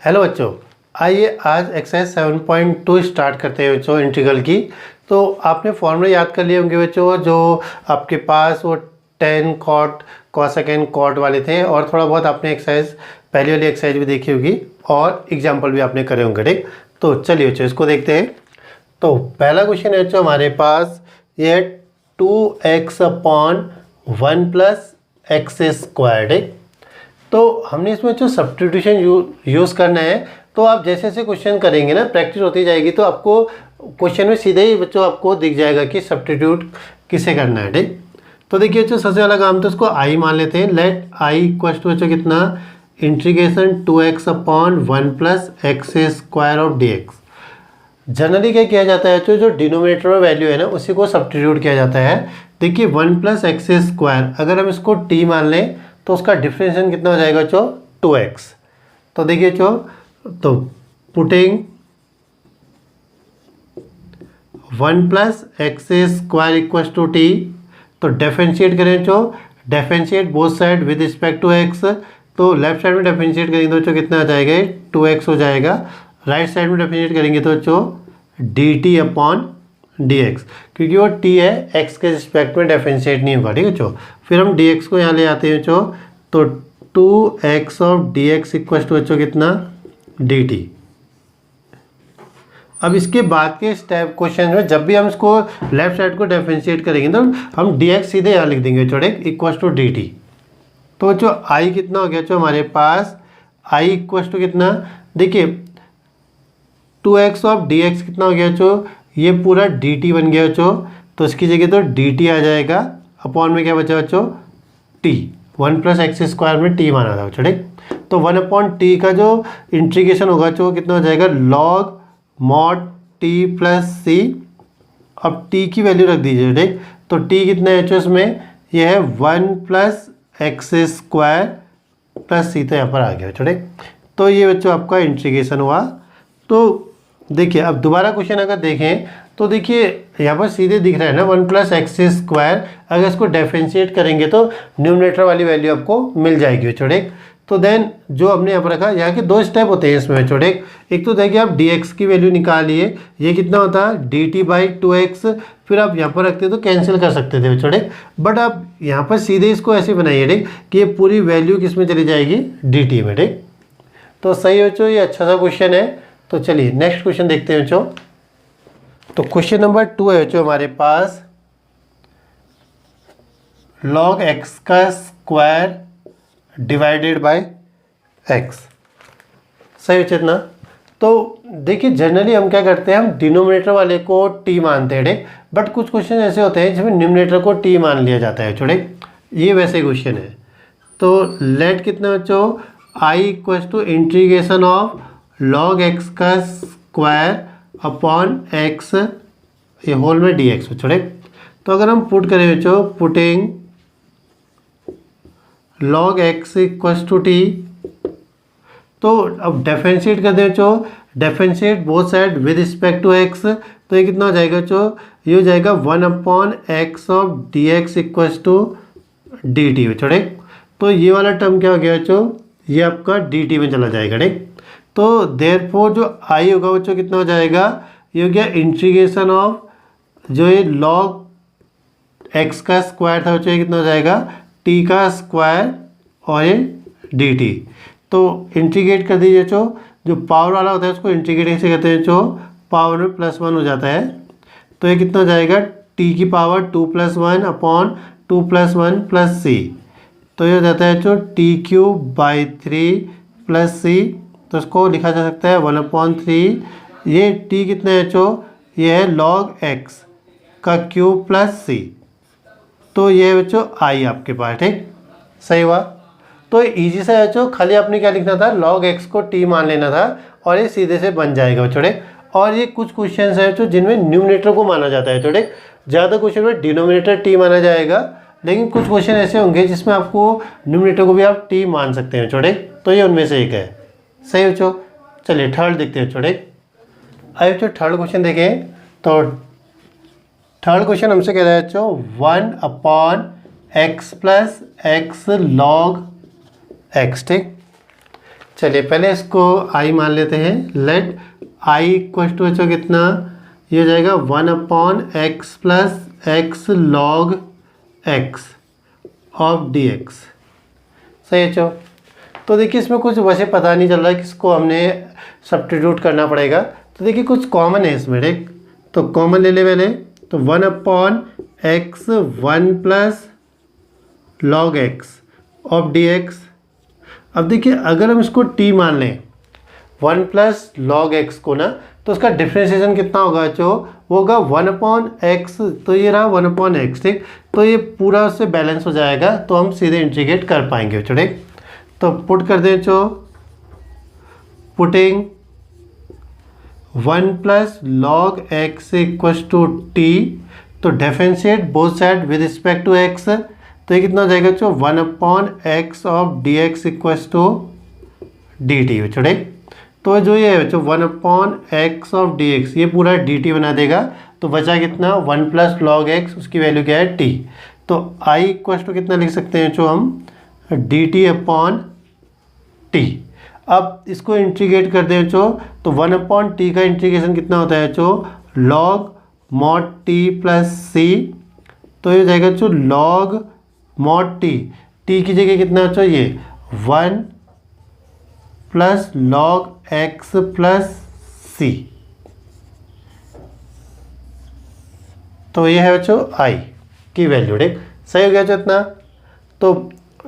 Hello बच्चों, आइए आज एक्सरसाइज 7.2 स्टार्ट करते हैं बच्चों इंटीग्रल की। तो आपने फॉर्मूला याद कर लिए होंगे बच्चों, जो आपके पास वो 10 कॉट कोसेकेंड कॉट वाले थे, और थोड़ा बहुत आपने एक्सरसाइज पहली वाली एक्सरसाइज भी देखी होगी और एग्जाम्पल भी आपने करे होंगे। ठीक, तो चलिए बच्चों इसको देखते हैं। तो पहला क्वेश्चन है बच्चों हमारे पास, ये है 2x/1 + x²। ठीक, तो हमने इसमें जो सब्स्टिट्यूशन यूज़ करना है, तो आप जैसे जैसे क्वेश्चन करेंगे ना, प्रैक्टिस होती जाएगी, तो आपको क्वेश्चन में सीधे ही बच्चों आपको दिख जाएगा कि सब्स्टिट्यूट किसे करना है। ठीक, तो देखिए बच्चों सबसे वाला काम तो इसको आई मान लेते हैं। लेट आई इक्वल टू बच्चों कितना, integration 2x/1 + x² dx। Generally क्या किया जाता है बच्चों, जो डिनोमिनेटर में वैल्यू है ना उसी को सब्स्टिट्यूट किया जाता है। देखिए 1 + x², अगर हम इसको t मान लें तो उसका डिफरेंशिएशन कितना हो जाएगा बच्चों, 2x। तो देखिए बच्चों, तो putting 1 + x² equal to t, तो डिफरेंशिएट करें बच्चों, differentiate both side with respect to x। तो लेफ्ट साइड में डिफरेंशिएट करेंगे तो बच्चों कितना आ जाएगा, 2x हो जाएगा। राइट साइड में डिफरेंशिएट करेंगे तो बच्चों dt/dx, क्योंकि वो t है, x के रिस्पेक्ट में डिफरेंशिएट नहीं होगा। ठीक है बच्चों, फिर हम dx को यहाँ ले आते हैं बच्चों, तो 2x/dx इक्वल टू बच्चों कितना, dt। अब इसके बाद के स्टेप क्वेश्चन में जब भी हम इसको लेफ्ट साइड को डिफरेंशिएट करेंगे तो हम dx सीधे यहाँ लिख देंगे बच्चों, इक्वल टू dt। तो बच्चों i कितना हो गया बच्चों हमारे पास, i इक्वल टू कितना, देखिए 2x/dx कितना हो गया बच्चों, ये पूरा dt बन गया बच्चों, तो इसकी जगह तो dt आ जाएगा, अपॉन में क्या बचा बच्चों, t। 1 + x² में t माना था बच्चों। ठीक, तो 1/t का जो इंटीग्रेशन होगा बच्चों कितना हो जाएगा, log mod t + c। अब t की वैल्यू रख दीजिए। ठीक, तो t कितना है बच्चों इसमें, ये है 1 + x² + c, तो यहाँ पर आ गया बच्चों। ठीक, तो ये बच्चों आपका इंटीग्रेशन हुआ। तो देखिए अब दोबारा क्वेश्चन अगर देखें तो देखिए यहाँ पर सीधे दिख रहा है ना 1 + x², अगर इसको डिफरेंशिएट करेंगे तो न्यूमरेटर वाली वैल्यू आपको मिल जाएगी बच्चों। ठीक, तो देन जो हमने यहाँ पर रखा, यहाँ के दो स्टेप होते हैं इसमें बच्चों। एक तो देखिए आप dx की वैल्यू निकालिए, ये कितना होता है dt/2x, फिर आप यहाँ पर रखते तो कैंसिल कर सकते थे बच्चों। ठीक, बट आप यहाँ पर सीधे इसको ऐसे बनाइए, ठीक, कि ये पूरी वैल्यू किस में चली जाएगी, dt में। ठीक, तो सही बच्चों, ये अच्छा सा क्वेश्चन है। तो चलिए नेक्स्ट क्वेश्चन देखते हैं बच्चों। तो क्वेश्चन नंबर 2 है बच्चों हमारे पास, log x² divided by x। सही बच्चे ना। तो देखिए जनरली हम क्या करते हैं, हम डिनोमिनेटर वाले को t मानते हैं। ठीक, बट कुछ क्वेश्चन ऐसे होते हैं जिसमें न्यूमरेटर को t मान लिया जाता है बच्चों। ये वैसे क्वेश्चन है। तो लेट कितना बच्चों, i equal to integration of log x² upon x ये होल में dx बच्चों। ठीक, तो अगर हम पुट करें बच्चों, putting log x equal to t, तो अब डिफरेंशिएट कर दें बच्चों, differentiate both side with respect to x, तो ये कितना हो जाएगा बच्चों, ये हो जाएगा 1/x/dx इक्वल टू dt बच्चों। ठीक, तो ये वाला टर्म क्या हो गया बच्चों, ये आपका dt में चला जाएगा। ठीक, तो देयरफॉर जो i होगा बच्चों कितना हो जाएगा, ये हो गया इंटीग्रेशन ऑफ जो ये log x का स्क्वायर था बच्चों, ये कितना हो जाएगा t का स्क्वायर और ये dt। तो इंटीग्रेट कर दीजिए बच्चों, जो पावर वाला होता है उसको इंटीग्रेट कैसे कहते हैं बच्चों, पावर में +1 हो जाता है। तो ये कितना हो जाएगा, t की पावर 2 + 1 अपॉन 2 + 1 + c, तो ये हो जाता है बच्चों t³ + 3 + c। तो इसको लिखा जा सकता है 1/3। ये t कितना है बच्चों, ये है log x का क्यूब + c, तो ये है बच्चों i आपके पास। ठीक, सही हुआ। तो इजी सा है बच्चों, खाली आपने क्या लिखना था, log x को t मान लेना था और ये सीधे से बन जाएगा बच्चों। और ये कुछ क्वेश्चन है बच्चों जिनमें न्यूमरेटर को माना जाता है बच्चों। ज़्यादा क्वेश्चन में डिनोमिनेटर t माना जाएगा, लेकिन कुछ क्वेश्चन ऐसे होंगे जिसमें आपको न्यूमरेटर को भी आप t मान सकते हैं बच्चों। तो ये उनमें से एक है। सही बच्चों, चलिए थर्ड देखते हैं बच्चों। आइए बच्चों थर्ड क्वेश्चन देखें। तो थर्ड क्वेश्चन हमसे कह रहा है बच्चों 1/x + x log x। ठीक, चलिए पहले इसको आई मान लेते हैं। लेट आई इक्वल टू बच्चों कितना, ये हो जाएगा 1/x plus x log x of d x. सही है बच्चों। तो देखिए इसमें कुछ वैसे पता नहीं चल रहा है, किसको हमने सब्स्टिट्यूट करना पड़ेगा। तो देखिए कुछ कॉमन है इसमें, ठीक, तो कॉमन ले ले पहले। तो 1/x 1 plus log x of d x. अब देखिए अगर हम इसको t मान लें 1 प्लस लॉग एक्स को ना, तो उसका डिफ्रेंशिएशन कितना होगा जो वो होगा 1/x। तो ये रहा 1/x, ठीक। तो ये पूरा उससे बैलेंस हो जाएगा, तो हम सीधे इंटीग्रेट कर पाएंगे बच्चों, ठीक। तो पुट कर दें जो putting 1 plus log x equal to t. तो differentiate both side with respect to x. तो ये कितना हो जाएगा बच्चों 1/x of d x equal to d t बच्चों, ठीक। तो जो ये है बच्चों 1/x ऑफ डी एक्स, ये पूरा डी टी बना देगा। तो बचा कितना 1 प्लस लॉग एक्स, उसकी वैल्यू क्या है टी। तो आई इक्वल टू कितना लिख सकते हैं जो हम डी टी अपॉन टी। अब इसको इंटीग्रेट कर दें जो, तो 1/t का इंटीग्रेशन कितना होता है जो लॉग मॉड टी प्लस सी। तो ये हो जाएगा जो लॉग मॉड टी की जगह कितना बच्चों ये 1 प्लस लॉग एक्स प्लस सी। तो ये है बच्चों आई की वैल्यू, ठीक। सही हो गया जो इतना। तो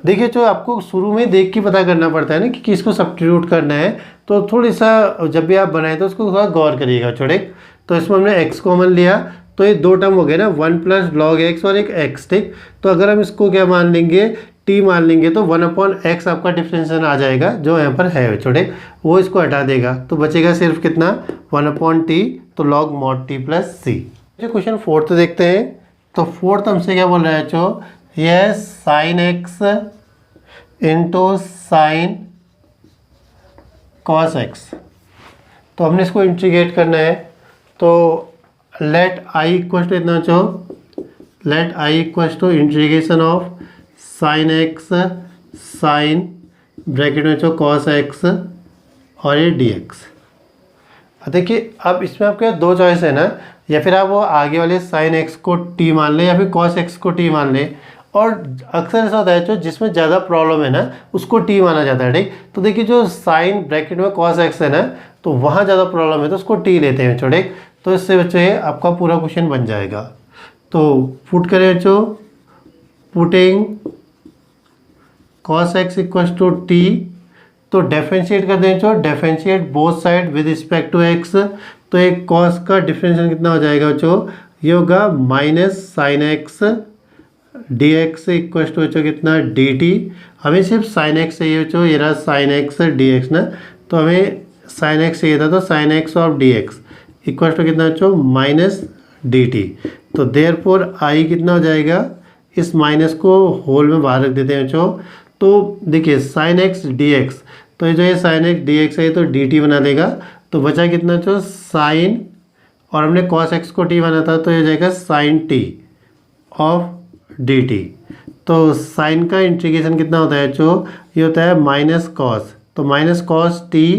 देखिए जो आपको शुरू में देख के पता करना पड़ता है ना कि किसको सब्स्टिट्यूट करना है, तो थोड़ी सा जब भी आप बनाए तो उसको थोड़ा गौर करिएगा छोटे। तो इसमें हमने x कॉमन लिया, तो ये दो टर्म हो गए ना 1 प्लस लॉग एक्स और एक x, ठीक। तो अगर हम इसको क्या मान लेंगे t मान लेंगे, तो 1/x आपका डिफरेंशिएशन आ जाएगा जो यहाँ पर है छोटे, वो इसको हटा देगा। तो बचेगा सिर्फ कितना 1/t, तो लॉग मॉड टी प्लस सी। जो क्वेश्चन फोर्थ देखते हैं, तो फोर्थ हमसे क्या बोल रहा है जो यह sine x into sine cos x. तो हमने इसको इंटीग्रेट करना है। तो लेट आई इक्वल टू इतना जो let I equal to integration of sine x sine bracket में जो कॉस एक्स और ये डी एक्स। देखिए अब इसमें आपके दो चॉइस है ना, या फिर आप वो आगे वाले साइन एक्स को टी मान लें या फिर कॉस एक्स को टी मान लें। और अक्सर ऐसा होता है जो जिसमें ज़्यादा प्रॉब्लम है ना उसको टी माना जाता है, ठीक। तो देखिए जो साइन ब्रैकेट में कॉस एक्स है ना, तो वहाँ ज़्यादा प्रॉब्लम है तो उसको टी लेते हैं छोटे। तो इससे बच्चे आपका पूरा क्वेश्चन बन जाएगा। तो पुट करें बच्चों, putting cos x equal to t. तो डिफरेंशिएट कर दें जो differentiate both side with respect to x. तो एक कॉस का डिफरेंशिएशन कितना हो जाएगा जो ये होगा minus sine x d x equal to बच्चों कितना डी टी। हमें सिर्फ साइन एक्स चाहिए बच्चों, ये रहा साइन एक्स डी एक्स ना, तो हमें साइन एक्स चाहिए था, तो sine x of d x equal to कितना बच्चों माइनस डी टी। तो देयरफॉर आई कितना हो जाएगा, इस माइनस को होल में बाहर रख देते हैं बच्चों। तो देखिए साइन एक्स डी एक्स, तो ये जो है साइन एक्स डी एक्स है तो डी टी बना देगा। तो बचा कितना बच्चों साइन, और हमने कॉस एक्स को टी बना था, तो ये जाएगा sine t of d t. तो साइन का इंटीग्रेशन कितना होता है जो ये होता है माइनस कॉस। तो minus cos t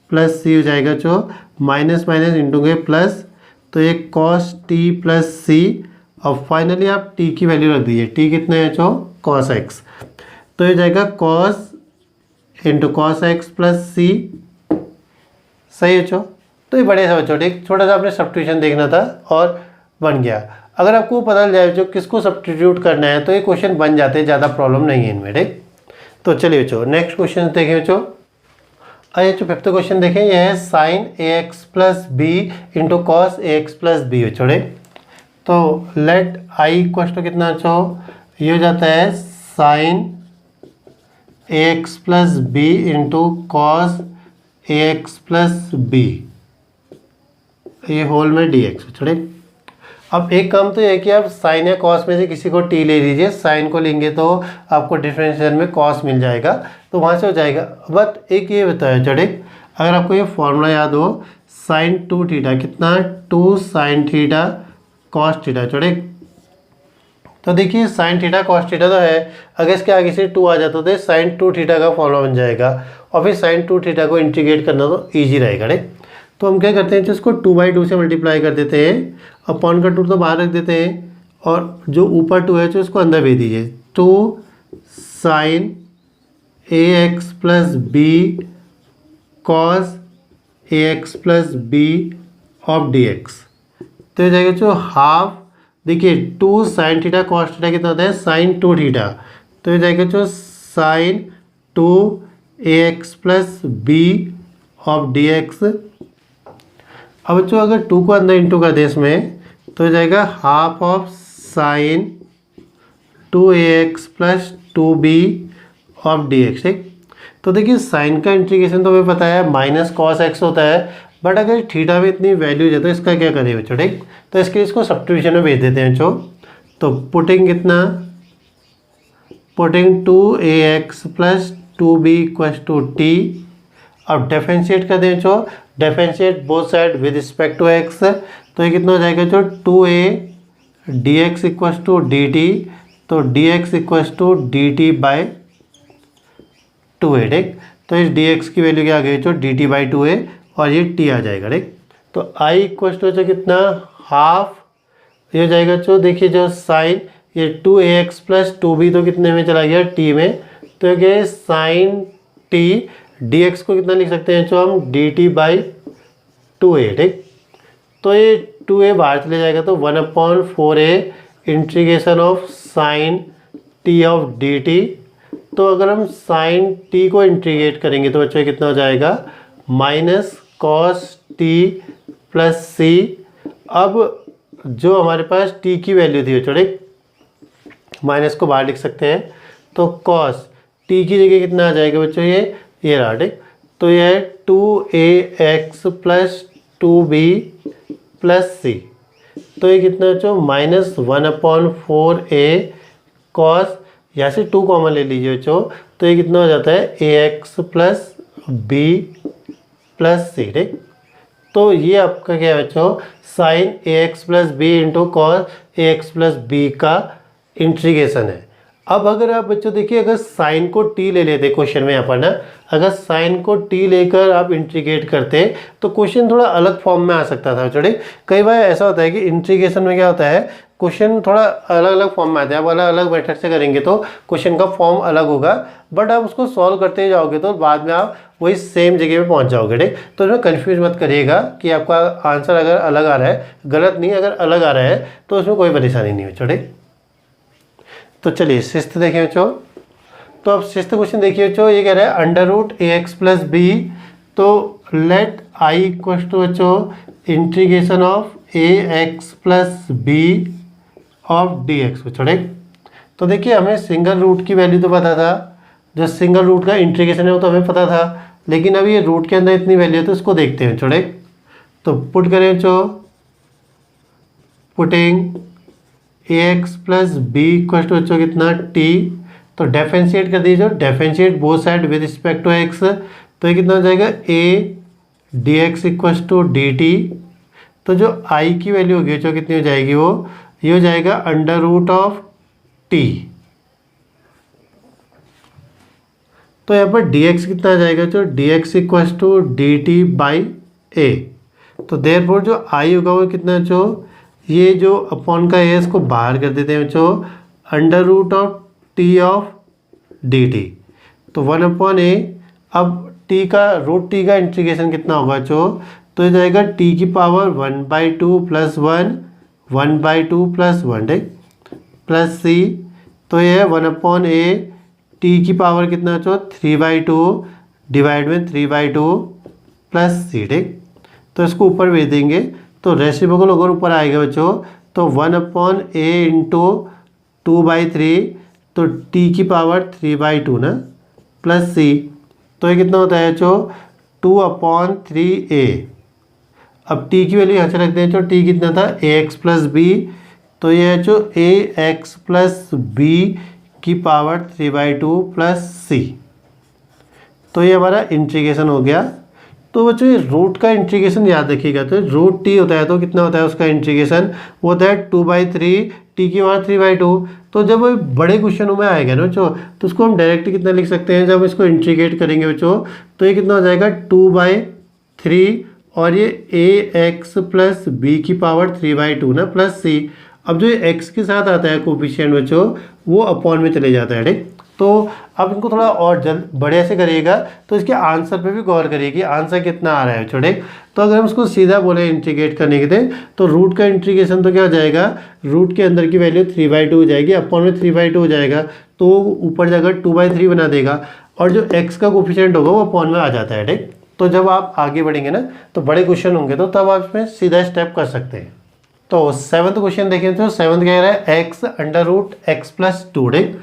plus c हो जाएगा जो माइनस माइनस इंटू के प्लस, तो ये कॉस टी प्लस सी। और फाइनली आप टी की वैल्यू रख दीजिए, टी कितने है जो कॉस एक्स। तो ये जाएगा cos into cos x plus c. सही है बच्चों। तो ये बड़े से बच्चों, ठीक, छोटा सा आपने सब्स्टिट्यूशन देखना था और बन गया। अगर आपको पता चल जाए जो किसको सब्स्टिट्यूट करना है तो ये क्वेश्चन बन जाते हैं, ज़्यादा प्रॉब्लम नहीं है इनमें, ठीक। तो चलिए बच्चों नेक्स्ट क्वेश्चन देखें बच्चों। आइए जो फिफ्थ क्वेश्चन देखें, यह है sine a x plus b into cos a x plus b बच्चों। तो लेट आई इक्वल टू कितना बच्चों ये हो जाता है sine a x plus b into cos a x plus b, ये होल में डी एक्स बच्चों। अब एक काम तो ये है कि आप साइन या कॉस में से किसी को टी ले लीजिए। साइन को लेंगे तो आपको डिफरेंशियल में कॉस मिल जाएगा, तो वहाँ से हो जाएगा। बट एक ये बताया चढ़े, अगर आपको ये फॉर्मूला याद हो, साइन 2 थीटा कितना 2 साइन थीटा कॉस थीटा चढ़े। तो देखिए साइन थीटा कॉस थीटा तो है, अगर इसके आगे से 2 आ जाता तो साइन 2 थीटा का फॉर्मूला बन जाएगा। और फिर साइन 2 थीटा को इंटीग्रेट करना तो ईजी रहेगा राइट। तो हम क्या करते हैं तो इसको 2/2 से मल्टीप्लाई कर देते हैं, अपॉन का 2 तो बाहर रख देते हैं और जो ऊपर 2 है जो इसको अंदर भेज दीजिए। 2 sine ax plus b cos ax plus b of dx। तो ये जाएगा जो हाफ, देखिए 2 साइन थीटा कॉस थीटा कितना होता है साइन 2 थीटा, तो ये जाएगा जो sine 2 ax plus b of dx। अब जो अगर 2 को अंदर इंटू कर दे इसमें तो हो जाएगा half of sine 2ax plus 2b of dx ठीक। तो देखिए साइन का इंटीग्रेशन तो हमें पता है माइनस कॉस एक्स होता है, बट अगर थीटा में इतनी वैल्यूज है तो इसका क्या करें बच्चों ठीक। तो इसके इसको सब्स्टिट्यूशन में भेज देते हैं बच्चों। तो पुटिंग कितना, putting 2ax plus 2b equals to t. अब डिफरेंशिएट कर दें बच्चों, differentiate both side with respect to x. तो ये कितना हो जाएगा जो 2a dx equals to dt। तो dx equals to dt by 2a ठीक। तो इस dx की वैल्यू क्या आ गई जो dt बाई 2a और ये t आ जाएगा ठीक। तो i इक्वल्स टू जो कितना हाफ, ये हो जाएगा जो देखिए जो साइन ये 2ax प्लस 2b तो कितने में चला गया t में, तो ये साइन t dx को कितना लिख सकते हैं जो हम dt बाई 2a ठीक। तो ये 2a बाहर चले जाएगा तो 1/4a integration of sign t of dt। तो अगर हम साइन t को इंटीग्रेट करेंगे तो बच्चों कितना हो जाएगा minus cos t plus c। अब जो हमारे पास t की वैल्यू थी बच्चों ठीक, माइनस को बाहर लिख सकते हैं तो कॉस t की जगह कितना आ जाएगा बच्चों ये रहा ठीक। तो ये है 2ax plus 2b plus c। तो ये कितना बच्चों माइनस 1/4a कॉस, यहाँ से 2 कॉमन ले लीजिए बच्चों, तो ये कितना हो जाता है ax plus b plus c ठीक। तो ये आपका क्या है बच्चों sine ax plus b into cos ax plus b का इंटीग्रेशन है। अब अगर आप बच्चों देखिए अगर साइन को t ले लेते क्वेश्चन में यहाँ पर ना, अगर साइन को t लेकर आप इंटीग्रेट करते तो क्वेश्चन थोड़ा अलग फॉर्म में आ सकता था बच्चों। कई बार ऐसा होता है कि इंटीग्रेशन में क्या होता है क्वेश्चन थोड़ा अलग अलग फॉर्म में आते हैं। आप अलग अलग मेथड से करेंगे तो क्वेश्चन का फॉर्म अलग होगा, बट आप उसको सॉल्व करते जाओगे तो बाद में आप वही सेम जगह पे पहुंच जाओगे ठीक। तो इसमें कन्फ्यूज मत करिएगा कि आपका आंसर अगर अलग आ रहा है, गलत नहीं, अगर अलग आ रहा है तो उसमें कोई परेशानी नहीं बच्चों ठीक। तो चलिए सिक्स्थ देखें बच्चों। तो अब सिक्स्थ क्वेश्चन देखिए बच्चों, ये कह रहा है under root ax plus b. तो लेट i इक्वल टू बच्चों integration of ax plus b of dx बच्चों ठीक। तो देखिए हमें सिंगल रूट की वैल्यू तो पता था, जो सिंगल रूट का इंटीग्रेशन है वो तो हमें पता था, लेकिन अभी ये रूट के अंदर इतनी वैल्यू है तो इसको देखते हैं बच्चों ठीक। तो पुट करें बच्चों, putting ax plus b equal to बच्चों कितना t। तो डिफरेंशिएट कर दीजिए, differentiate both side with respect to x। तो ये कितना हो जाएगा a dx equal to dt। तो जो i की वैल्यू होगी जो कितनी हो जाएगी वो ये हो जाएगा अंडर रूट ऑफ t। तो यहाँ पर dx कितना आ जाएगा जो dx equal to dt by a। तो देयरफॉर जो i होगा वो कितना जो ये जो अपॉन का है इसको बाहर कर देते हैं बच्चों, under root of t of d t. तो 1/a। अब t का रूट टी का इंटीग्रेशन कितना होगा बच्चों, तो ये जाएगा t की पावर 1/2 प्लस 1 1/2 प्लस 1 ठीक प्लस c। तो ये है 1/a t की पावर कितना बच्चों 3/2 डिवाइड में 3/2 प्लस c ठीक। तो इसको ऊपर भेज देंगे तो रेसिप्रोकल अगर ऊपर आएगा बच्चों तो 1/a इंटू 2/3, तो t की पावर 3/2 ना प्लस c। तो ये कितना होता है बच्चों 2/3a। अब t की वैल्यू यहाँ से रखते हैं जो t कितना था ax प्लस b। तो ये है जो ax प्लस b की पावर 3/2 प्लस c। तो ये हमारा इंटीग्रेशन हो गया तो बच्चों ये रूट का इंटीग्रेशन याद रखिएगा, तो रूट टी होता है तो कितना होता है उसका इंटीग्रेशन, वो होता है 2/3 टी की पावर 3/2। तो जब बड़े क्वेश्चनों में आएगा ना बच्चों, तो उसको हम डायरेक्ट कितना लिख सकते हैं, जब इसको इंटीग्रेट करेंगे बच्चों तो ये कितना हो जाएगा 2/3 और ये ax प्लस बी की पावर 3/2 ना प्लस सी। अब जो ये x के साथ आता है कोफिशिएंट बच्चों, वो अपॉन में चले जाता है, ठीक। तो अब इनको थोड़ा और जल्द बढ़िया से करिएगा, तो इसके आंसर पे भी गौर करिए कि आंसर कितना आ रहा है छोटे। तो अगर हम इसको सीधा बोले इंटीग्रेट करने के लिए, तो रूट का इंटीग्रेशन तो क्या हो जाएगा, रूट के अंदर की वैल्यू 3/2 हो जाएगी, अपॉन में 3/2 हो जाएगा, तो ऊपर जाकर 2/3 बना देगा, और जो x का कोफिशिएंट होगा वो अपॉन में आ जाता है, ठीक। तो जब आप आगे बढ़ेंगे ना, तो बड़े क्वेश्चन होंगे तो तब आप इसमें सीधा स्टेप कर सकते हैं। तो 7th क्वेश्चन देखें, तो 7th कह रहा है x √x+2, ठीक।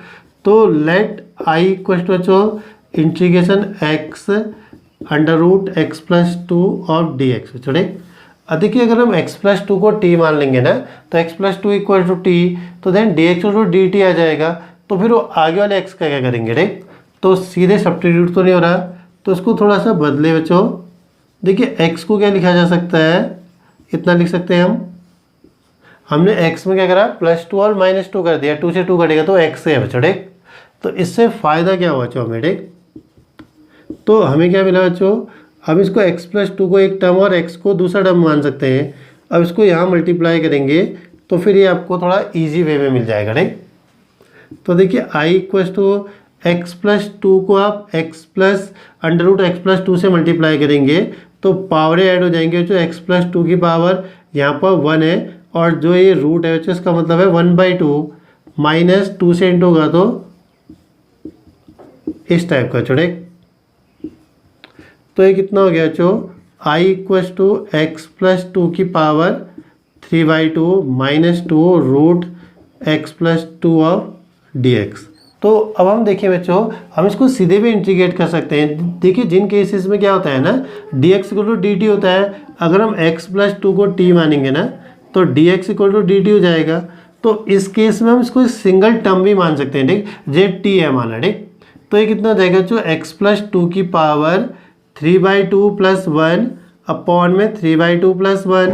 तो लेट i इक्वल टू बच्चों integration x √x+2 of dx, ठीक। देखिए अगर हम x+2 को t मान लेंगे ना, तो x+2 इक्वल टू t, तो देन dx dt आ जाएगा। तो फिर वो आगे वाले x का क्या करेंगे, ठीक। तो सीधे सब्स्टिट्यूट तो नहीं हो रहा, तो इसको थोड़ा सा बदले बच्चों। देखिए x को क्या लिखा जा सकता है, इतना लिख सकते हैं हमने x में क्या करा +2 और -2 कर दिया, 2 से 2 कटेगा तो x से है बच्चों, ठीक। तो इससे फ़ायदा क्या हुआ बच्चों हमें, ठीक। तो हमें क्या मिला बच्चों, हम इसको x+2 को एक टर्म और x को दूसरा टर्म मान सकते हैं। अब इसको यहाँ मल्टीप्लाई करेंगे तो फिर ये आपको थोड़ा इजी वे में मिल जाएगा, ठीक। तो देखिए i इक्वल टू x+2 को आप x+√x+2 से मल्टीप्लाई करेंगे तो पावरें ऐड हो जाएंगे जो x+2 की पावर यहाँ पर 1 है, और जो ये रूट है इसका मतलब है 1/2 -2 से इंटू होगा तो इस टाइप का छोड़े। तो ये कितना हो गया बच्चों, i इक्वल टू x+2 की पावर 3/2 -2 √x+2 ऑफ dx। तो अब हम देखिए बच्चों, हम इसको सीधे भी इंटीग्रेट कर सकते हैं। देखिए जिन केसेस में क्या होता है ना, dx इक्वल टू dt होता है, अगर हम x+2 को t मानेंगे ना तो dx इक्वल टू dt हो जाएगा। तो इस केस में हम इसको सिंगल टर्म भी मान सकते हैं, ठीक, जे t है माना, ठीक। तो ये कितना हो जाएगा जो x+2 की पावर 3/2 + 1 अपॉन में 3/2 + 1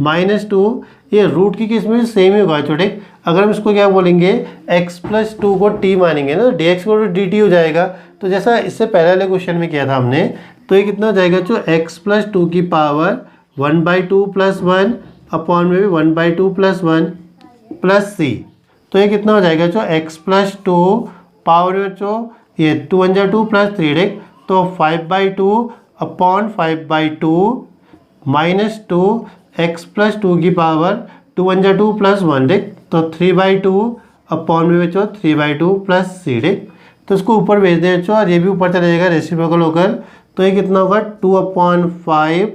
-2, ये रूट की केस में सेम ही होगा छोटे। अगर हम इसको क्या बोलेंगे x+2 को t मानेंगे ना, तो dx को dt हो जाएगा। तो जैसा इससे पहले वाले क्वेश्चन में किया था हमने, तो ये कितना हो जाएगा जो x+2 की पावर 1/2 + 1 अपॉन में भी 1/2 + 1 प्लस c। तो ये कितना हो जाएगा जो x+2 पावर में जो ये 2 × 2 + 3, तो 5/2 अपॉन 5/2 -2 x+2 की पावर 2 × 2 + 1, ठीक। तो 3/2 अपॉन में बच्चों 3/2 + c, ठीक। तो इसको ऊपर भेज दें बच्चों, और ये भी ऊपर चला जाएगा रेसिप्रोकल होकर। तो ये कितना होगा 2/5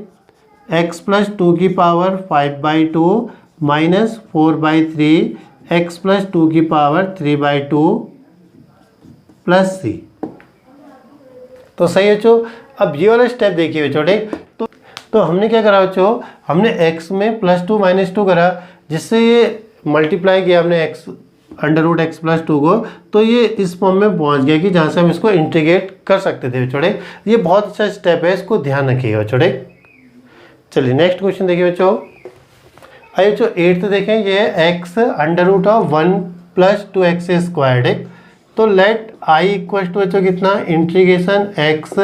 x+2 की पावर 5/2 -4/3 x+2 की पावर 3/2 + c। तो सही है बच्चों। अब ये वाला स्टेप देखिए बच्चों, ठीक। तो हमने क्या करा बच्चों, हमने x में +2 -2 करा, जिससे ये मल्टीप्लाई किया हमने x √x+2 को, तो ये इस फॉर्म में पहुंच गया कि जहाँ से हम इसको इंटीग्रेट कर सकते थे बच्चों, ठीक। ये बहुत अच्छा स्टेप है, इसको ध्यान रखिएगा बच्चों, ठीक। चलिए नेक्स्ट क्वेश्चन देखिए बच्चों। आइए बच्चों 8th देखें, ये है x √1 + 2x², ठीक। तो लेट i इक्वल टू बच्चों कितना इंटीग्रेशन x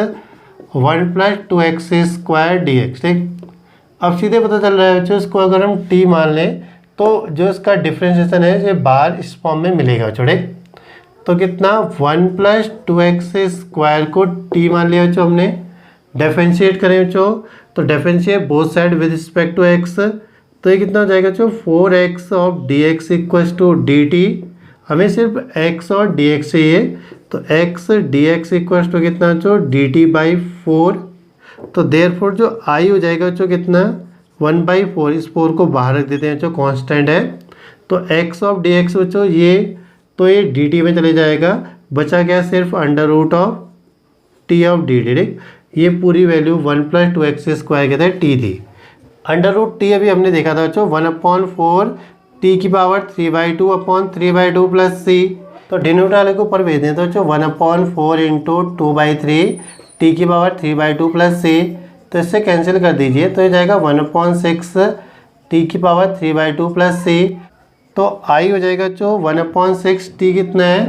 1 + 2x² dx, ठीक। अब सीधे पता चल रहा है बच्चों, इसको अगर हम t मान लें तो जो इसका डिफ्रेंशिएशन है ये बाहर इस फॉर्म में मिलेगा बच्चों, ठीक। तो कितना 1 + 2x² को t मान लिया बच्चों हमने। डिफ्रेंशिएट करें बच्चों, तो differentiate both side with respect to x, तो ये कितना हो जाएगा बच्चों 4x of dx equal to dt। हमें सिर्फ x और dx चाहिए, तो x dx इक्वल टू कितना बच्चों dt/4। तो देयरफॉर जो i हो जाएगा बच्चों कितना 1/4, इस 4 को बाहर रख देते हैं बच्चों, कांस्टेंट है। तो x ऑफ dx बच्चों ये, तो ये dt में चले जाएगा, बचा क्या सिर्फ √t ऑफ dt, ठीक। ये पूरी वैल्यू 1 + 2x² कहते हैं t थी। √t अभी हमने देखा था बच्चों 1/4 t की पावर 3/2 अपॉन 3/2 + c। तो डिनोमिनेटर वाले को ऊपर भेज दें तो बच्चों 1/4 × 2/3 t की पावर 3/2 + c। तो इससे कैंसिल कर दीजिए, तो ये जाएगा 1/6 टी की पावर 3/2 प्लस सी। तो आई हो जाएगा जो 1/6 टी कितना है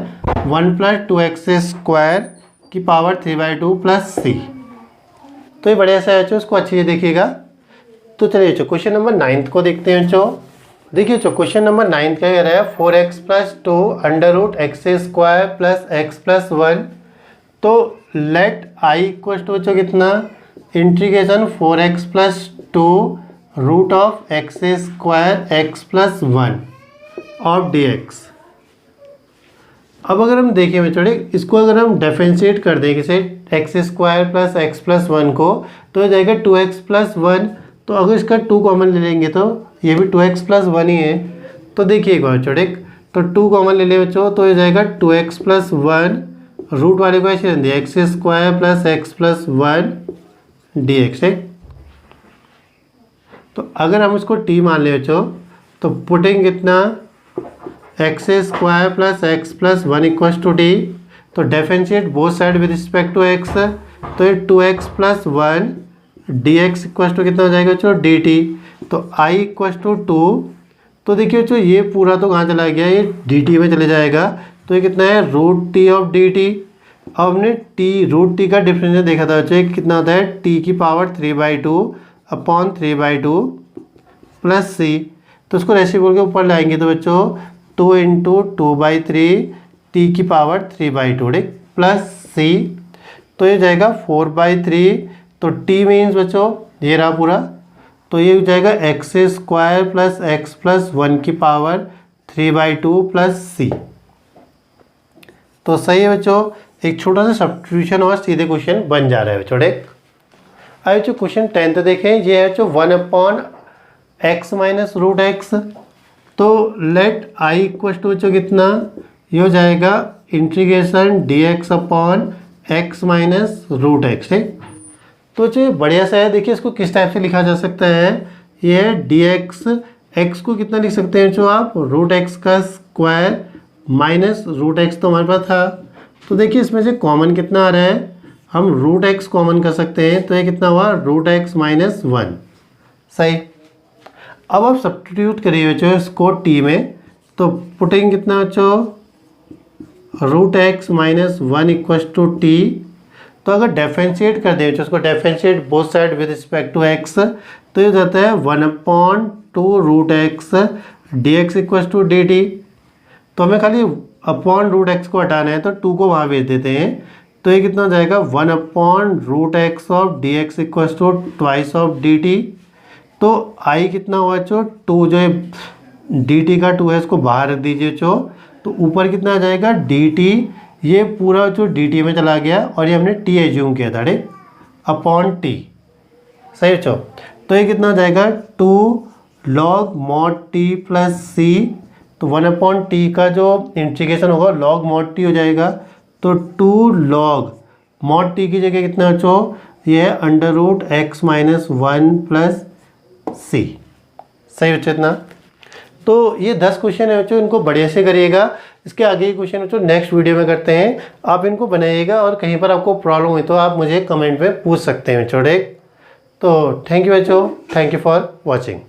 1 + 2x² की पावर 3/2 प्लस सी। तो ये बढ़िया सा है बच्चों, इसको अच्छे से देखिएगा। तो चलिए बच्चों क्वेश्चन नंबर 9 को देखते हैं बच्चों। देखिए बच्चों क्वेश्चन नंबर 9 क्या कह रहा है 4x + 2 √x² प्लस x + 1। तो लेट आई इक्वल टू बच्चों कितना integration 4x + 2 √x² x + 1 of dx। अब अगर हम देखें बच्चों इसको अगर हम डिफरेंशिएट कर दें किसे x² प्लस x + 1 को, तो हो जाएगा 2x + 1। तो अगर इसका 2 कॉमन ले लेंगे तो ये भी 2x + 1 ही है। तो देखिए एक बार बच्चों तो 2 कॉमन ले ले बच्चों, तो हो जाएगा 2x + 1 रूट वाले को ऐसे रख दिया x² प्लस x + 1 dx है। तो अगर हम इसको t मान ले बच्चों, तो पुटिंग कितना x² प्लस x + 1 = t। तो differentiate both side with respect to x, तो ये 2x + 1 dx = कितना हो जाएगा बच्चों dt। तो i = 2। तो देखिए बच्चों ये पूरा तो कहाँ चला गया, ये dt में चले जाएगा। तो ये कितना है √t ऑफ dt। अब हमने √t का डिफरेंशियल देखा था बच्चों, कितना होता है t की पावर 3/2 अपॉन 3/2 प्लस c। तो उसको रेसिप्रोकल के ऊपर लाएंगे तो बच्चों 2 × 2/3 t की पावर 3/2 प्लस c। तो ये जाएगा 4/3। तो t मीन्स बच्चों ये रहा पूरा, तो ये हो जाएगा x² प्लस x + 1 की पावर 3/2 प्लस c। तो सही है बच्चों, एक छोटा सा सब्स्टिट्यूशन और सीधे क्वेश्चन बन जा रहा है बच्चों। अब जो क्वेश्चन 10 देखें, ये है जो 1/x - √x। तो लेट आई इक्वल टू बच्चों कितना ये हो जाएगा integration dx upon x - √x है। तो जो बढ़िया सा है, देखिए इसको किस टाइप से लिखा जा सकता है, ये है dx। x को कितना लिख सकते हैं जो आप √x² माइनस √x तो हमारे पास था। तो देखिए इसमें से कॉमन कितना आ रहा है, हम √x कॉमन कर सकते हैं। तो ये कितना हुआ √x - 1 सही। अब आप सब्स्टिट्यूट करिए बच्चों इसको t में, तो पुटिंग कितना बच्चों √x - 1 = t। तो अगर डिफरेंशिएट कर दें उसको differentiate both side with respect to x, तो ये जाता है 1/2 √x dx = dt। तो हमें खाली अपॉन √x को हटाना है, तो 2 को वहाँ भेज देते हैं। तो ये कितना हो जाएगा 1/√x of dx = twice of dt। तो i कितना हुआ बच्चों 2, जो है dt का 2 है इसको बाहर रख दीजिए बच्चों। तो ऊपर कितना आ जाएगा dt, ये पूरा जो dt में चला गया और ये हमने t एज्यूम किया था अपॉन t सही बच्चों। तो ये कितना हो जाएगा 2 log mod t plus c। तो 1/t का जो इंटीग्रेशन होगा log mod t हो जाएगा। तो 2 log mod t की जगह कितना बच्चों ये है √x - 1 प्लस c सही बच्चों इतना। तो ये 10 क्वेश्चन है बच्चों, इनको बढ़िया से करिएगा। इसके आगे के क्वेश्चन बच्चों नेक्स्ट वीडियो में करते हैं, आप इनको बनाइएगा। और कहीं पर आपको प्रॉब्लम हुई तो आप मुझे कमेंट में पूछ सकते हैं बच्चों। तो थैंक यू बच्चों, थैंक यू फॉर वॉचिंग।